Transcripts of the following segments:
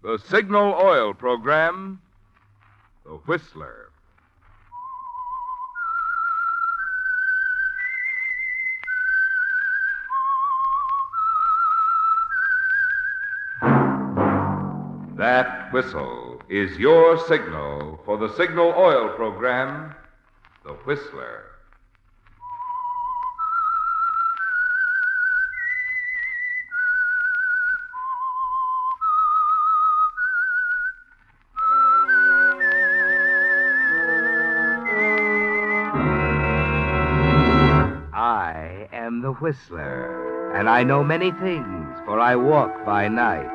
The Signal Oil Program, The Whistler. That whistle is your signal for the Signal Oil Program, The Whistler. I am the Whistler, and I know many things, for I walk by night.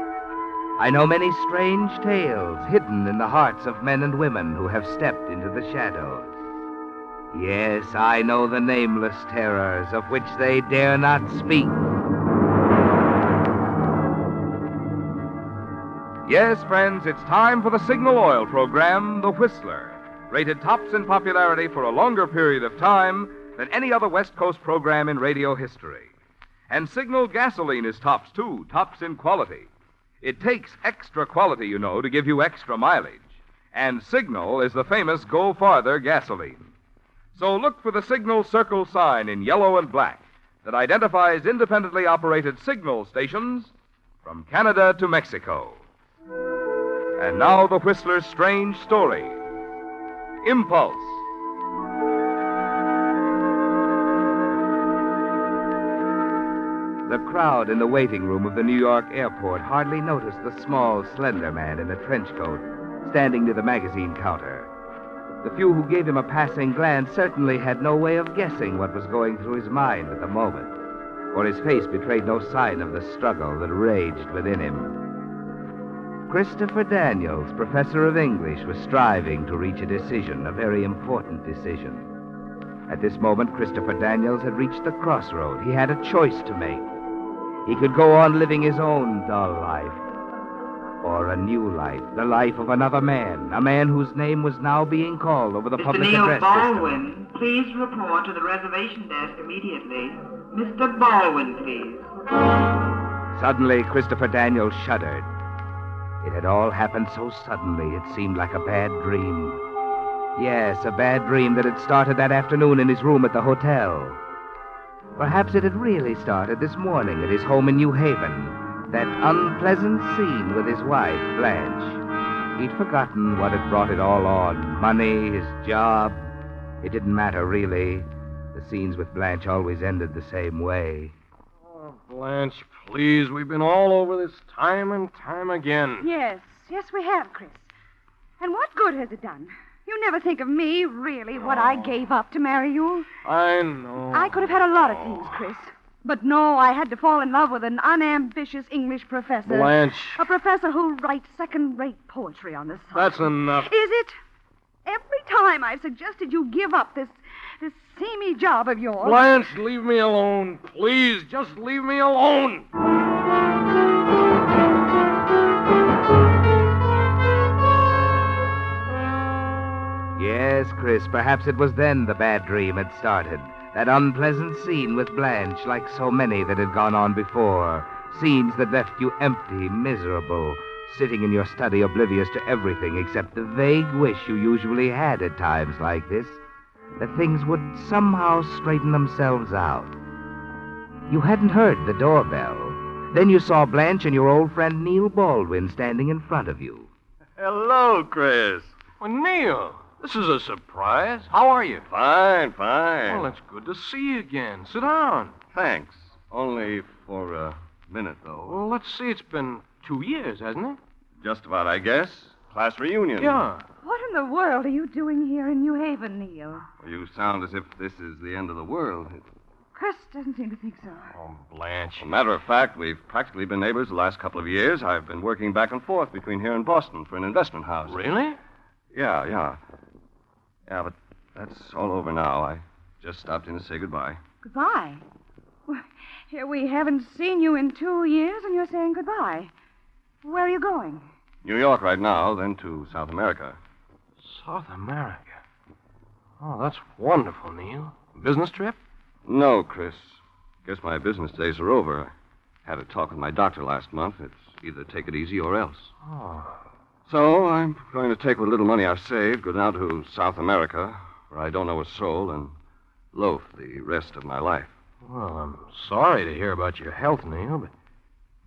I know many strange tales hidden in the hearts of men and women who have stepped into the shadows. Yes, I know the nameless terrors of which they dare not speak. Yes, friends, it's time for the Signal Oil Program, The Whistler, rated tops in popularity for a longer period of time than any other West Coast program in radio history. And Signal gasoline is tops, too, tops in quality. It takes extra quality, you know, to give you extra mileage. And Signal is the famous Go Farther gasoline. So look for the Signal Circle sign in yellow and black that identifies independently operated Signal stations from Canada to Mexico. And now the Whistler's strange story. Impulse. The crowd in the waiting room of the New York airport hardly noticed the small, slender man in a trench coat standing near the magazine counter. The few who gave him a passing glance certainly had no way of guessing what was going through his mind at the moment, for his face betrayed no sign of the struggle that raged within him. Christopher Daniels, professor of English, was striving to reach a decision, a very important decision. At this moment, Christopher Daniels had reached the crossroad. He had a choice to make. He could go on living his own dull life, or a new life, the life of another man, a man whose name was now being called over the public address system. Mr. Neil Baldwin, please report to the reservation desk immediately. Mr. Baldwin, please. Suddenly, Christopher Daniels shuddered. It had all happened so suddenly, it seemed like a bad dream. Yes, a bad dream that had started that afternoon in his room at the hotel. Perhaps it had really started this morning at his home in New Haven, that unpleasant scene with his wife, Blanche. He'd forgotten what had brought it all on. Money, his job. It didn't matter, really. The scenes with Blanche always ended the same way. Oh, Blanche, please. We've been all over this time and time again. Yes, we have, Chris. And what good has it done? You never think of me, really, what I gave up to marry you. I know. I could have had a lot of things, Chris. But no, I had to fall in love with an unambitious English professor. Blanche. A professor who writes second-rate poetry on the side. That's enough. Is it? Every time I've suggested you give up this seamy job of yours. Blanche, leave me alone. Please, just leave me alone. Yes, Chris, perhaps it was then the bad dream had started. That unpleasant scene with Blanche, like so many that had gone on before. Scenes that left you empty, miserable, sitting in your study oblivious to everything except the vague wish you usually had at times like this, that things would somehow straighten themselves out. You hadn't heard the doorbell. Then you saw Blanche and your old friend Neil Baldwin standing in front of you. Hello, Chris. Well, Neil, this is a surprise. How are you? Fine. Well, it's good to see you again. Sit down. Thanks. Only for a minute, though. Well, let's see. It's been 2 years, hasn't it? Just about, I guess. Class reunion. Yeah. What in the world are you doing here in New Haven, Neil? Well, you sound as if this is the end of the world. Chris doesn't seem to think so. Oh, Blanche. As a matter of fact, we've practically been neighbors the last couple of years. I've been working back and forth between here and Boston for an investment house. Really? Yeah, but that's all over now. I just stopped in to say goodbye. Goodbye? Well, here we haven't seen you in 2 years, and you're saying goodbye. Where are you going? New York right now, then to South America. South America? Oh, that's wonderful, Neil. Business trip? No, Chris. Guess my business days are over. Had a talk with my doctor last month. It's either take it easy or else. Oh. So I'm going to take what little money I've saved, go down to South America, where I don't know a soul, and loaf the rest of my life. Well, I'm sorry to hear about your health, Neil, but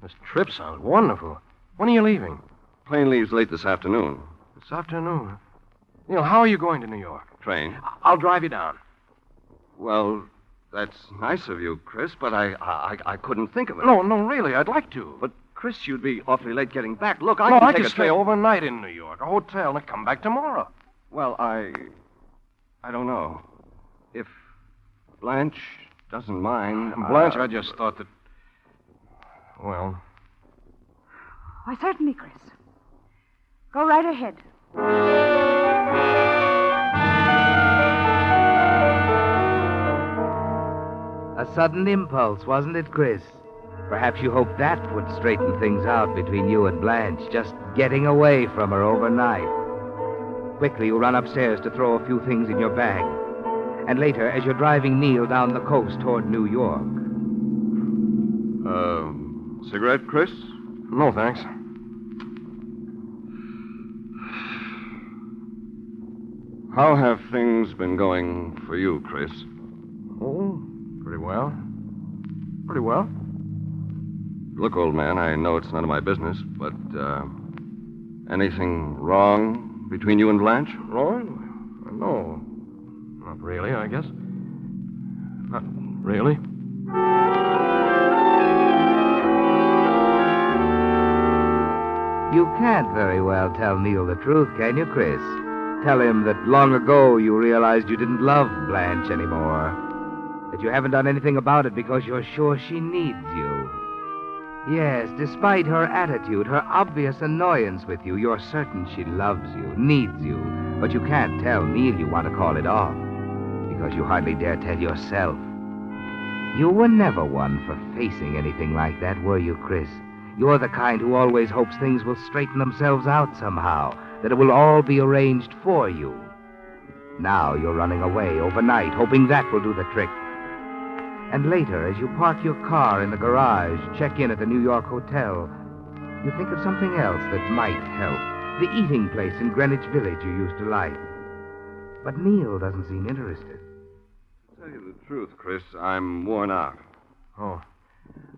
this trip sounds wonderful. When are you leaving? Plane leaves late this afternoon. This afternoon. Neil, how are you going to New York? Train. I'll drive you down. Well, that's nice of you, Chris, but I couldn't think of it. No, really, I'd like to. But, Chris, you'd be awfully late getting back. Look, I can could stay overnight in New York, a hotel, and come back tomorrow. Well, I don't know. If Blanche doesn't mind... Blanche, I just thought that... Well... Why, certainly, Chris. Go right ahead. A sudden impulse, wasn't it, Chris? Perhaps you hoped that would straighten things out between you and Blanche, just getting away from her overnight. Quickly, you run upstairs to throw a few things in your bag. And later, as you're driving Neil down the coast toward New York... Cigarette, Chris? No, thanks. How have things been going for you, Chris? Oh, pretty well. Pretty well. Look, old man, I know it's none of my business, but, anything wrong between you and Blanche? Wrong? No. Not really, I guess. Not really. You can't very well tell Neil the truth, can you, Chris? Tell him that long ago you realized you didn't love Blanche anymore. That you haven't done anything about it because you're sure she needs you. Yes, despite her attitude, her obvious annoyance with you, you're certain she loves you, needs you. But you can't tell Neil you want to call it off, because you hardly dare tell yourself. You were never one for facing anything like that, were you, Chris? You're the kind who always hopes things will straighten themselves out somehow, that it will all be arranged for you. Now you're running away overnight, hoping that will do the trick. And later, as you park your car in the garage, check in at the New York hotel, you think of something else that might help. The eating place in Greenwich Village you used to like. But Neil doesn't seem interested. To tell you the truth, Chris, I'm worn out. Oh.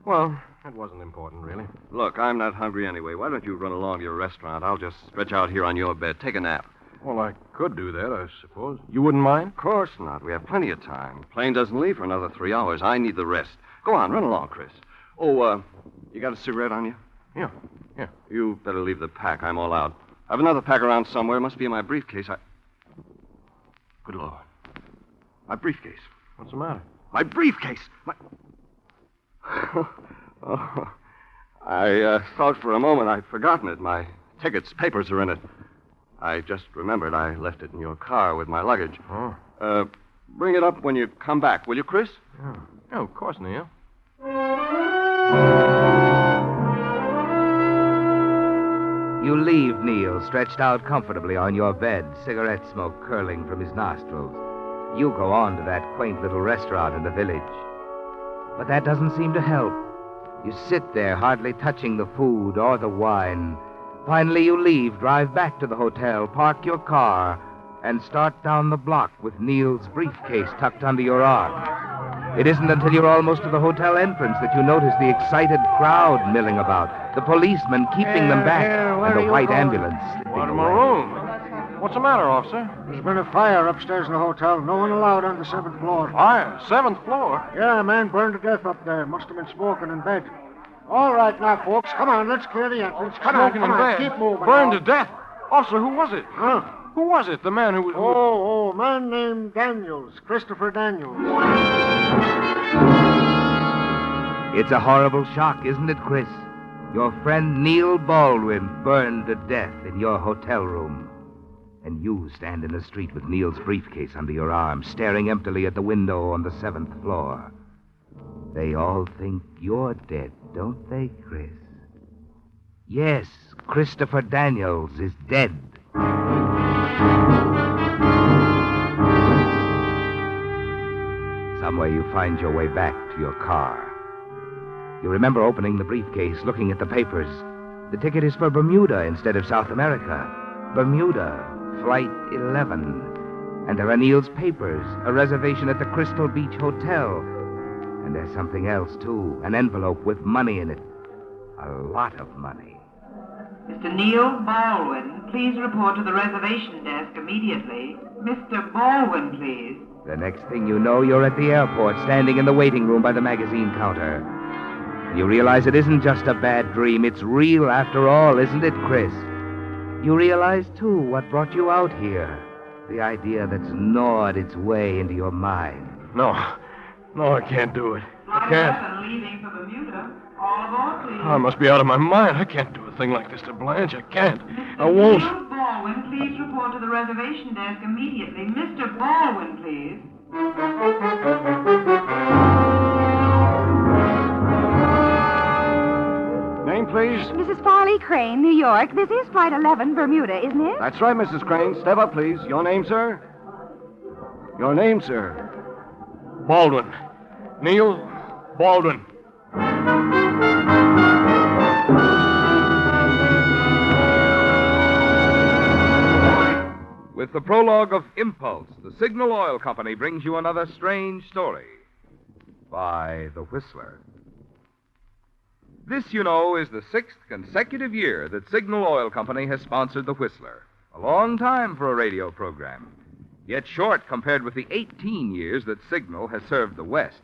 Well, it wasn't important, really. Look, I'm not hungry anyway. Why don't you run along to your restaurant? I'll just stretch out here on your bed. Take a nap. Well, I could do that, I suppose. You wouldn't mind? Of course not. We have plenty of time. Plane doesn't leave for another 3 hours. I need the rest. Go on, run along, Chris. Oh, you got a cigarette on you? Yeah. You better leave the pack. I'm all out. I have another pack around somewhere. It must be in my briefcase. Good Lord. My briefcase. What's the matter? My briefcase! Oh, I thought for a moment I'd forgotten it. My tickets, papers are in it. I just remembered I left it in your car with my luggage. Oh. Bring it up when you come back, will you, Chris? Yeah, of course, Neil. You leave Neil stretched out comfortably on your bed, cigarette smoke curling from his nostrils. You go on to that quaint little restaurant in the village. But that doesn't seem to help. You sit there, hardly touching the food or the wine. Finally, you leave, drive back to the hotel, park your car, and start down the block with Neil's briefcase tucked under your arm. It isn't until you're almost to the hotel entrance that you notice the excited crowd milling about, the policemen keeping them back, and the white ambulance slipping Out of my away. room. What's the matter, officer? There's been a fire upstairs in the hotel. No one allowed on the 7th floor. Fire? 7th floor? Yeah, a man burned to death up there. Must have been smoking in bed. All right now, folks. Come on, let's clear the entrance. Come Smoking on, in bed. Keep moving. Burned now. to death. Officer, who was it? Huh? Who was it? The man who was... Oh, a man named Daniels. Christopher Daniels. It's a horrible shock, isn't it, Chris? Your friend Neil Baldwin burned to death in your hotel room. And you stand in the street with Neil's briefcase under your arm, staring emptily at the window on the 7th floor. They all think you're dead, don't they, Chris? Yes, Christopher Daniels is dead. Somewhere you find your way back to your car. You remember opening the briefcase, looking at the papers. The ticket is for Bermuda instead of South America. Bermuda, Flight 11. And there are Neil's papers, a reservation at the Crystal Beach Hotel. And there's something else, too, an envelope with money in it. A lot of money. Mr. Neil Baldwin, please report to the reservation desk immediately. Mr. Baldwin, please. The next thing you know, you're at the airport, standing in the waiting room by the magazine counter. You realize it isn't just a bad dream. It's real after all, isn't it, Chris? You realize, too, what brought you out here. The idea that's gnawed its way into your mind. No, I can't do it. I Flight can't. 11 leaving for Bermuda. All aboard, please. I must be out of my mind. I can't do a thing like this to Blanche. I can't. I won't. Mr. Baldwin, please report to the reservation desk immediately. Mr. Baldwin, please. Name, please? Mrs. Farley Crane, New York. This is Flight 11, Bermuda, isn't it? That's right, Mrs. Crane. Step up, please. Your name, sir? Your name, sir? Baldwin. Neil Baldwin. With the prologue of Impulse, the Signal Oil Company brings you another strange story by The Whistler. This, you know, is the 6th consecutive year that Signal Oil Company has sponsored The Whistler. A long time for a radio program, yet short compared with the 18 years that Signal has served the West.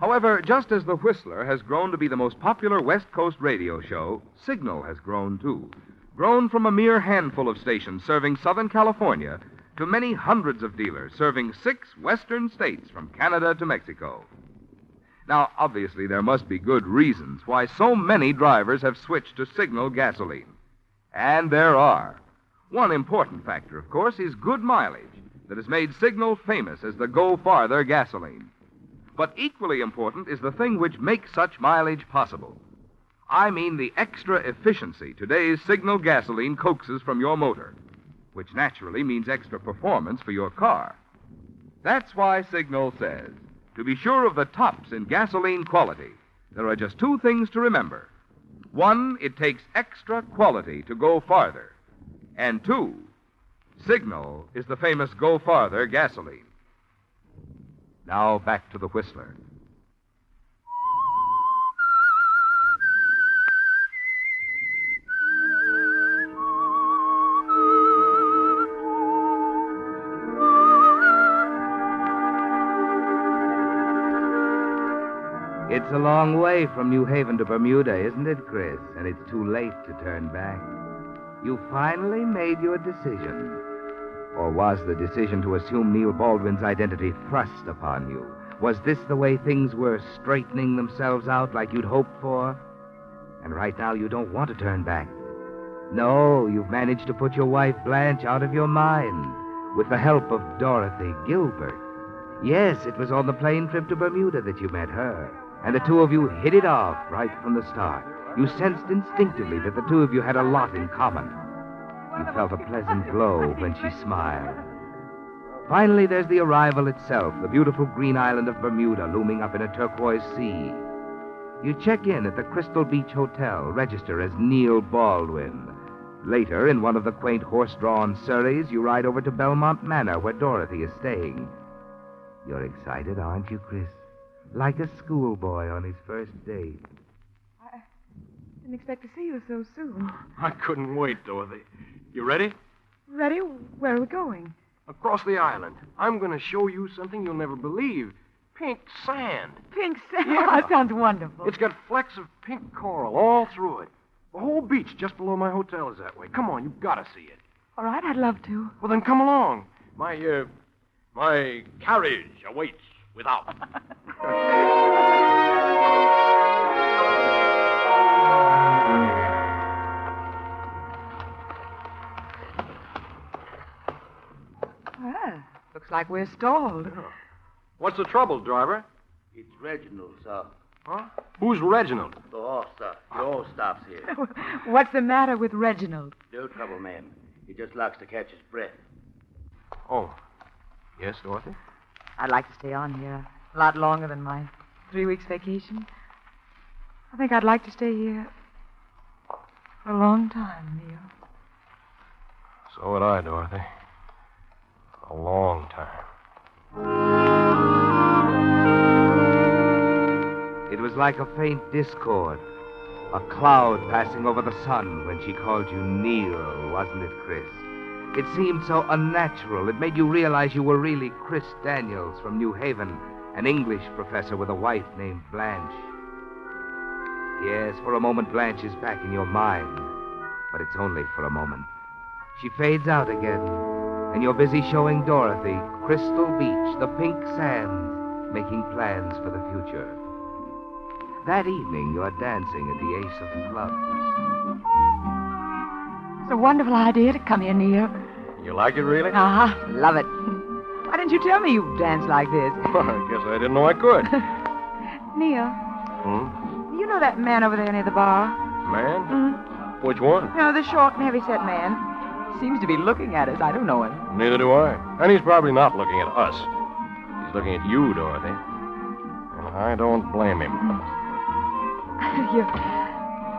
However, just as The Whistler has grown to be the most popular West Coast radio show, Signal has grown too. Grown from a mere handful of stations serving Southern California to many hundreds of dealers serving 6 western states from Canada to Mexico. Now, obviously, there must be good reasons why so many drivers have switched to Signal gasoline. And there are. One important factor, of course, is good mileage that has made Signal famous as the Go Farther gasoline. But equally important is the thing which makes such mileage possible. I mean the extra efficiency today's Signal gasoline coaxes from your motor, which naturally means extra performance for your car. That's why Signal says, to be sure of the tops in gasoline quality, there are just 2 things to remember. 1, it takes extra quality to go farther. And 2, Signal is the famous Go Farther gasoline. Now back to the Whistler. It's a long way from New Haven to Bermuda, isn't it, Chris? And it's too late to turn back. You finally made your decision. Or was the decision to assume Neil Baldwin's identity thrust upon you? Was this the way things were straightening themselves out like you'd hoped for? And right now you don't want to turn back. No, you've managed to put your wife Blanche out of your mind with the help of Dorothy Gilbert. Yes, it was on the plane trip to Bermuda that you met her. And the 2 of you hit it off right from the start. You sensed instinctively that the 2 of you had a lot in common. You felt a pleasant glow when she smiled. Finally, there's the arrival itself, the beautiful green island of Bermuda looming up in a turquoise sea. You check in at the Crystal Beach Hotel, register as Neil Baldwin. Later, in one of the quaint horse-drawn surreys, you ride over to Belmont Manor, where Dorothy is staying. You're excited, aren't you, Chris? Like a schoolboy on his first date. I didn't expect to see you so soon. I couldn't wait, Dorothy. You ready? Ready? Where are we going? Across the island. I'm going to show you something you'll never believe. Pink sand. Pink sand. Yeah. Oh, that sounds wonderful. It's got flecks of pink coral all through it. The whole beach just below my hotel is that way. Come on, you've got to see it. All right, I'd love to. Well, then come along. My carriage awaits without. Well, looks like we're stalled. What's the trouble, driver? It's Reginald, sir. Huh? Who's Reginald? The horse, sir. He always stops here. What's the matter with Reginald? No trouble, ma'am. He just likes to catch his breath. Oh. Yes, Dorothy? I'd like to stay on here a lot longer than my 3 weeks vacation. I think I'd like to stay here for a long time, Neil. So would I, Dorothy. A long time. It was like a faint discord, a cloud passing over the sun when she called you Neil, wasn't it, Chris? It seemed so unnatural. It made you realize you were really Chris Daniels from New Haven, an English professor with a wife named Blanche. Yes, for a moment Blanche is back in your mind, but it's only for a moment. She fades out again, and you're busy showing Dorothy Crystal Beach, the pink sands, making plans for the future. That evening, you're dancing at the Ace of Clubs. It's a wonderful idea to come here, Neil. You like it, really? Uh-huh. Love it. Why didn't you tell me you danced like this? Well, I guess I didn't know I could. Neil, you know that man over there near the bar? Man? Mm-hmm. Which one? No, the short and heavy-set man. Seems to be looking at us. I don't know him. Neither do I. And he's probably not looking at us. He's looking at you, Dorothy. And I don't blame him. You're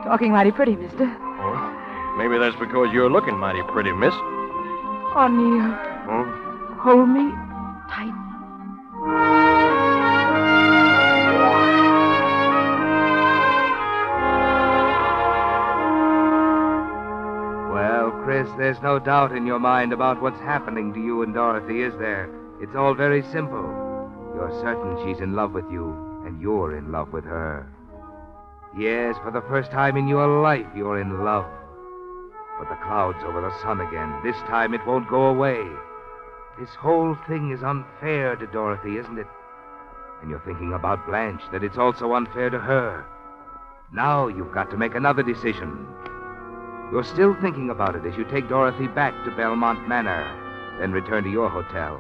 talking mighty pretty, mister. Oh, maybe that's because you're looking mighty pretty, miss. Oh, Neil. Hold me tight. Well, Chris, there's no doubt in your mind about what's happening to you and Dorothy, is there? It's all very simple. You're certain she's in love with you, and you're in love with her. Yes, for the first time in your life, you're in love. But the cloud's over the sun again. This time it won't go away. This whole thing is unfair to Dorothy, isn't it? And you're thinking about Blanche, that it's also unfair to her. Now you've got to make another decision. You're still thinking about it as you take Dorothy back to Belmont Manor, then return to your hotel.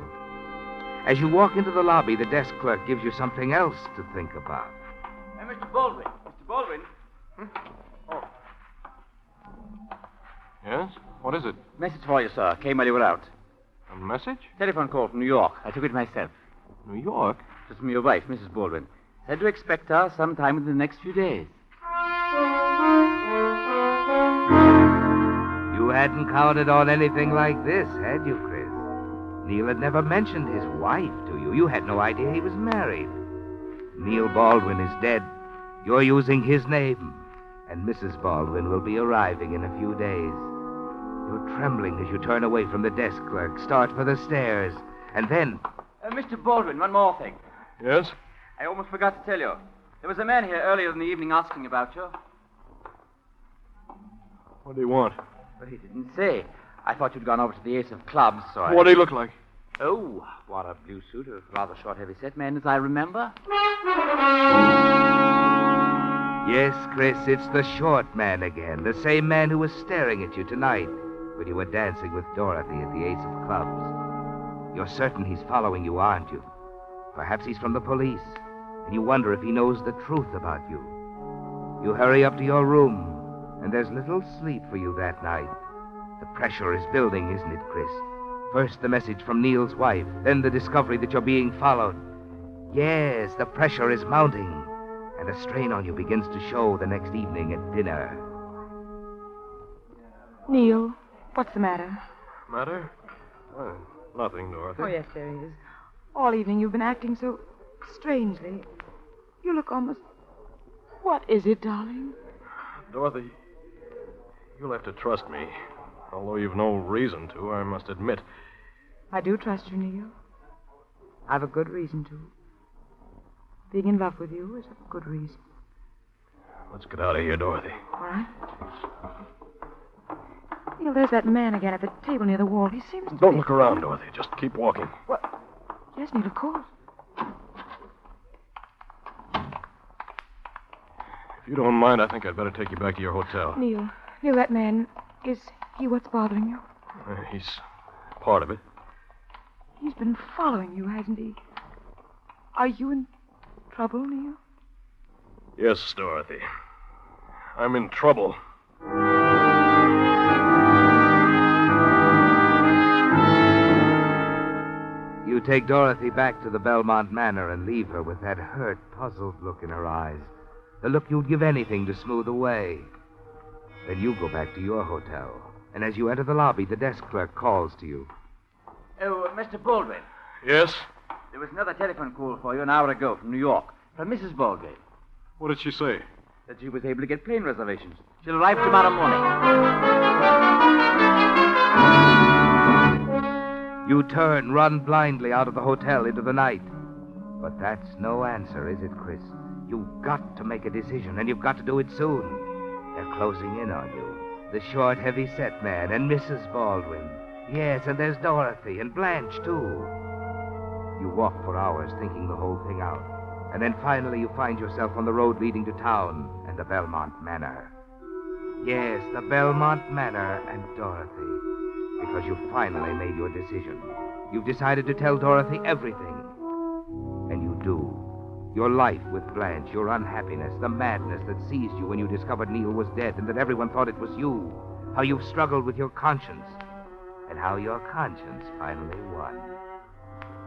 As you walk into the lobby, the desk clerk gives you something else to think about. Hey, Mr. Baldwin. Mr. Baldwin. Oh. Yes? What is it? Message for you, sir. Came while you were out. A message? Telephone call from New York. I took it myself. New York? Just from your wife, Mrs. Baldwin. Said to expect her sometime in the next few days. You hadn't counted on anything like this, had you, Chris? Neil had never mentioned his wife to you. You had no idea he was married. Neil Baldwin is dead. You're using his name. And Mrs. Baldwin will be arriving in a few days. You're trembling as you turn away from the desk clerk, start for the stairs, and then... Mr. Baldwin, one more thing. Yes? I almost forgot to tell you. There was a man here earlier in the evening asking about you. What do you want? Well, he didn't say. I thought you'd gone over to the Ace of Clubs, so I... What do he look like? Oh, what a blue suit, a rather short, heavy-set man, as I remember. Yes, Chris, it's the short man again. The same man who was staring at you tonight when you were dancing with Dorothy at the Ace of Clubs. You're certain he's following you, aren't you? Perhaps he's from the police, and you wonder if he knows the truth about you. You hurry up to your room, and there's little sleep for you that night. The pressure is building, isn't it, Chris? First the message from Neil's wife, then the discovery that you're being followed. Yes, the pressure is mounting, and a strain on you begins to show the next evening at dinner. Neil, what's the matter? Matter? Nothing, Dorothy. Oh, yes, there is. All evening you've been acting so strangely. You look almost... What is it, darling? Dorothy, you'll have to trust me. Although you've no reason to, I must admit. I do trust you, Neil. I've a good reason to. Being in love with you is a good reason. Let's get out of here, Dorothy. All right. Neil, there's that man again at the table near the wall. He seems to Don't be... look around, Dorothy. Just keep walking. What? Yes, Neil, of course. If you don't mind, I think I'd better take you back to your hotel. Neil, that man, is he what's bothering you? He's part of it. He's been following you, hasn't he? Are you in trouble, Neil? Yes, Dorothy. I'm in trouble. You take Dorothy back to the Belmont Manor and leave her with that hurt, puzzled look in her eyes. the look you'd give anything to smooth away. Then you go back to your hotel, and as you enter the lobby, the desk clerk calls to you. Oh, Mr. Baldwin. Yes? There was another telephone call for you an hour ago from New York, from Mrs. Baldwin. What did she say? That she was able to get plane reservations. She'll arrive tomorrow morning. You run blindly out of the hotel into the night. But that's no answer, is it, Chris? You've got to make a decision, and you've got to do it soon. They're closing in on you. The short, heavy-set man and Mrs. Baldwin. Yes, and there's Dorothy and Blanche, too. You walk for hours thinking the whole thing out. And then finally you find yourself on the road leading to town and the Belmont Manor. Yes, the Belmont Manor and Dorothy. Because you've finally made your decision. You've decided to tell Dorothy everything. And you do. Your life with Blanche, your unhappiness, the madness that seized you when you discovered Neil was dead and that everyone thought it was you. How you've struggled with your conscience. And how your conscience finally won.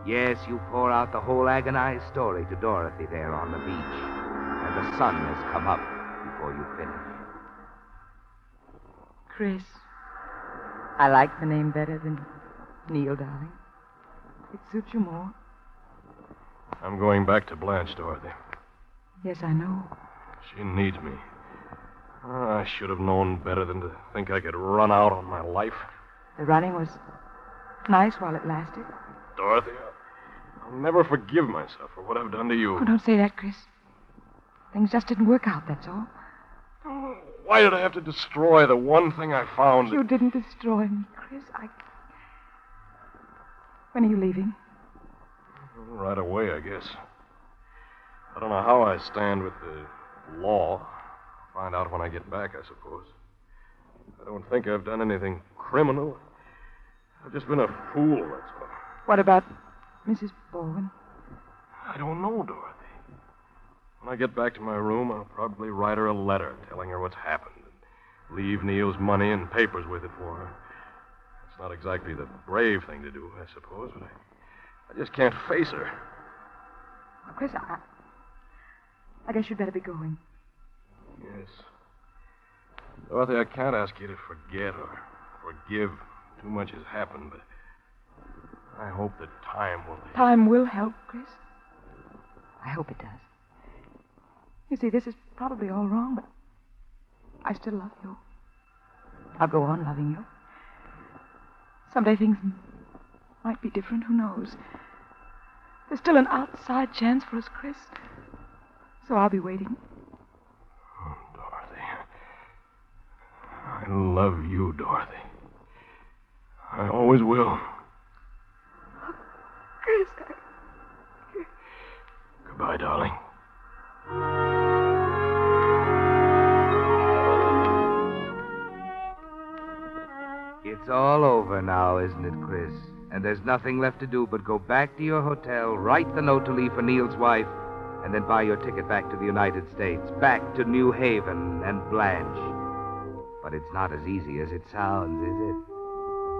Yes, you pour out the whole agonized story to Dorothy there on the beach. And the sun has come up before you finish. Chris, I like the name better than Neil, darling. It suits you more. I'm going back to Blanche, Dorothy. Yes, I know. She needs me. I should have known better than to think I could run out on my life. The running was nice while it lasted. Dorothy, I'll never forgive myself for what I've done to you. Oh, don't say that, Chris. Things just didn't work out, that's all. Oh, why did I have to destroy the one thing I found? You didn't destroy me, Chris. When are you leaving? Right away, I guess. I don't know how I stand with the law. I'll find out when I get back, I suppose. I don't think I've done anything criminal. I've just been a fool, that's all. What about Mrs. Baldwin? I don't know, Dorothy. When I get back to my room, I'll probably write her a letter telling her what's happened and leave Neil's money and papers with it for her. It's not exactly the brave thing to do, I suppose, but I just can't face her. Well, Chris, I guess you'd better be going. Yes. Dorothy, I can't ask you to forget or forgive. Too much has happened, but I hope that time will... Time will help, Chris. I hope it does. You see, this is probably all wrong, but I still love you. I'll go on loving you. Someday things might be different, who knows? There's still an outside chance for us, Chris. So I'll be waiting. Oh, Dorothy. I love you, Dorothy. I always will. Chris, Goodbye, darling. It's all over now, isn't it, Chris? And there's nothing left to do but go back to your hotel, write the note to leave for Neil's wife, and then buy your ticket back to the United States, back to New Haven and Blanche. But it's not as easy as it sounds, is it?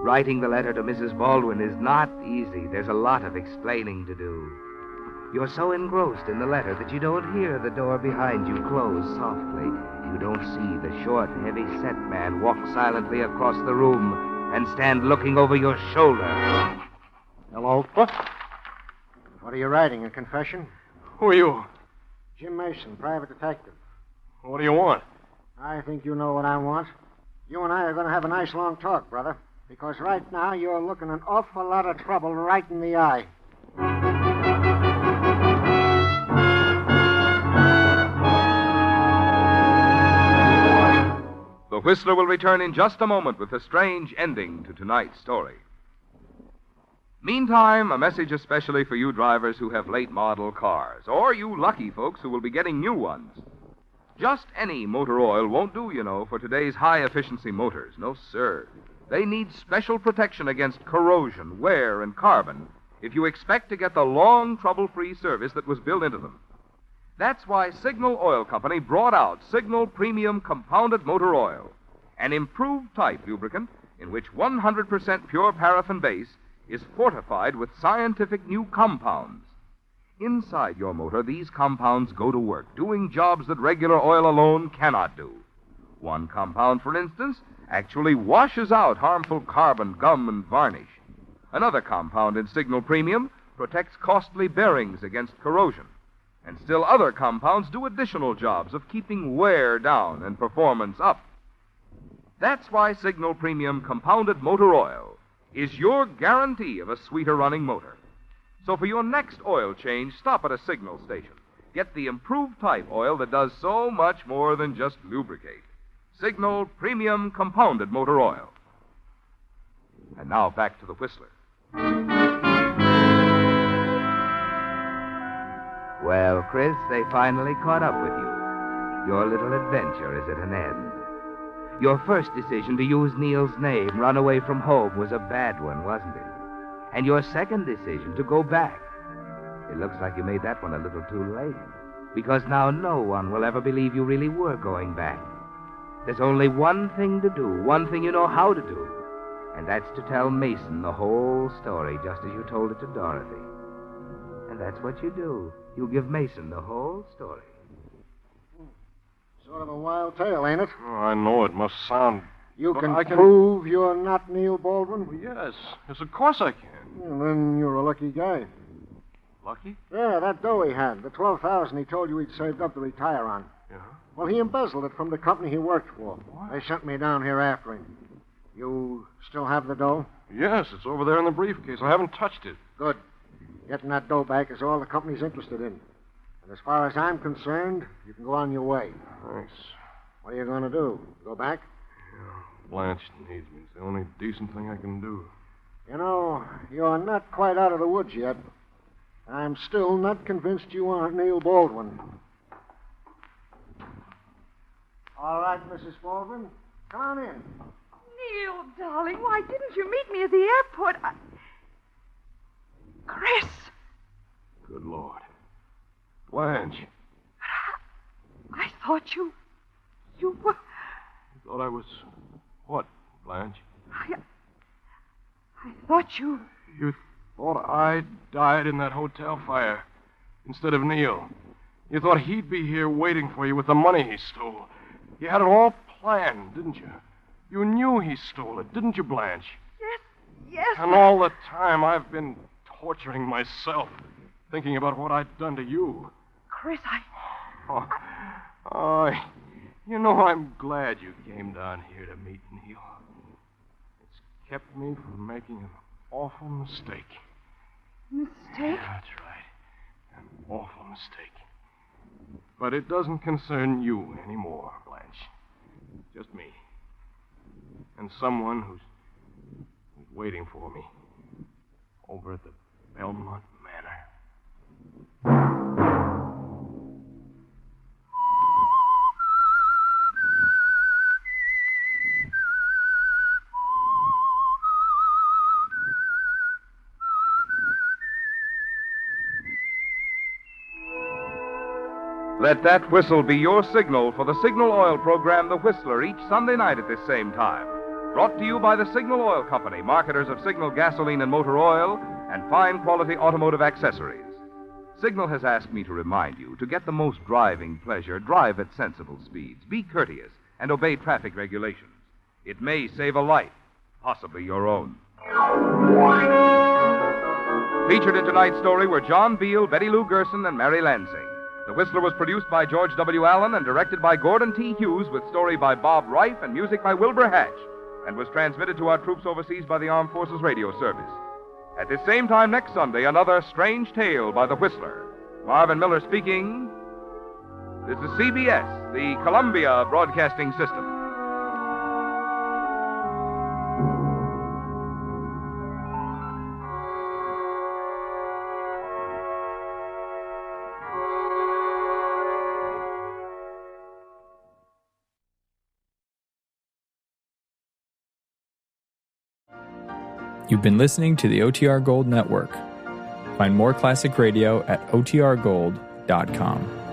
Writing the letter to Mrs. Baldwin is not easy. There's a lot of explaining to do. You're so engrossed in the letter that you don't hear the door behind you close softly. You don't see the short, heavy-set man walk silently across the room and stand looking over your shoulder. Hello? What are you writing, a confession? Who are you? Jim Mason, private detective. What do you want? I think you know what I want. You and I are going to have a nice long talk, brother. Because right now you're looking an awful lot of trouble right in the eye. The Whistler will return in just a moment with a strange ending to tonight's story. Meantime, a message especially for you drivers who have late model cars, or you lucky folks who will be getting new ones. Just any motor oil won't do, you know, for today's high-efficiency motors. No, sir. They need special protection against corrosion, wear, and carbon if you expect to get the long, trouble-free service that was built into them. That's why Signal Oil Company brought out Signal Premium Compounded Motor Oil, an improved type lubricant in which 100% pure paraffin base is fortified with scientific new compounds. Inside your motor, these compounds go to work, doing jobs that regular oil alone cannot do. One compound, for instance, actually washes out harmful carbon, gum, and varnish. Another compound in Signal Premium protects costly bearings against corrosion. And still other compounds do additional jobs of keeping wear down and performance up. That's why Signal Premium Compounded Motor Oil is your guarantee of a sweeter running motor. So for your next oil change, stop at a Signal station. Get the improved type oil that does so much more than just lubricate. Signal Premium Compounded Motor Oil. And now back to the Whistler. Well, Chris, they finally caught up with you. Your little adventure is at an end. Your first decision to use Neil's name, run away from home, was a bad one, wasn't it? And your second decision to go back. It looks like you made that one a little too late. Because now no one will ever believe you really were going back. There's only one thing to do, one thing you know how to do. And that's to tell Mason the whole story, just as you told it to Dorothy. And that's what you do. You give Mason the whole story. Sort of a wild tale, ain't it? Oh, I know it must sound... You but can I can prove you're not Neil Baldwin? Well, yes. Yes, of course I can. Well, then you're a lucky guy. Lucky? Yeah, that dough he had, the $12,000 he told you he'd saved up to retire on. Yeah? Well, he embezzled it from the company he worked for. What? They sent me down here after him. You still have the dough? Yes, it's over there in the briefcase. I haven't touched it. Good. Getting that dough back is all the company's interested in. And as far as I'm concerned, you can go on your way. Thanks. What are you going to do? Go back? Yeah, Blanche needs me. It's the only decent thing I can do. You know, you're not quite out of the woods yet. I'm still not convinced you aren't Neil Baldwin. All right, Mrs. Baldwin. Come on in. Neil, darling, why didn't you meet me at the airport? Chris! Good Lord. Blanche. I thought you were... You thought I was... What, Blanche? I thought you... You thought I died in that hotel fire instead of Neil. You thought he'd be here waiting for you with the money he stole. You had it all planned, didn't you? You knew he stole it, didn't you, Blanche? Yes. And all the time I've been torturing myself, thinking about what I'd done to you. Chris, Oh, you know, I'm glad you came down here to meet Neil. It's kept me from making an awful mistake. Mistake? That's right. An awful mistake. But it doesn't concern you anymore, Blanche. Just me. And someone who's waiting for me over at the Belmont Manor. Let that whistle be your signal for the Signal Oil program, The Whistler, each Sunday night at this same time. Brought to you by the Signal Oil Company, marketers of Signal gasoline and motor oil and fine quality automotive accessories. Signal has asked me to remind you to get the most driving pleasure, drive at sensible speeds, be courteous, and obey traffic regulations. It may save a life, possibly your own. Featured in tonight's story were John Beale, Betty Lou Gerson, and Mary Lansing. The Whistler was produced by George W. Allen and directed by Gordon T. Hughes, with story by Bob Reif and music by Wilbur Hatch, and was transmitted to our troops overseas by the Armed Forces Radio Service. At this same time next Sunday, another strange tale by The Whistler. Marvin Miller speaking. This is CBS, the Columbia Broadcasting System. You've been listening to the OTR Gold Network. Find more classic radio at otrgold.com.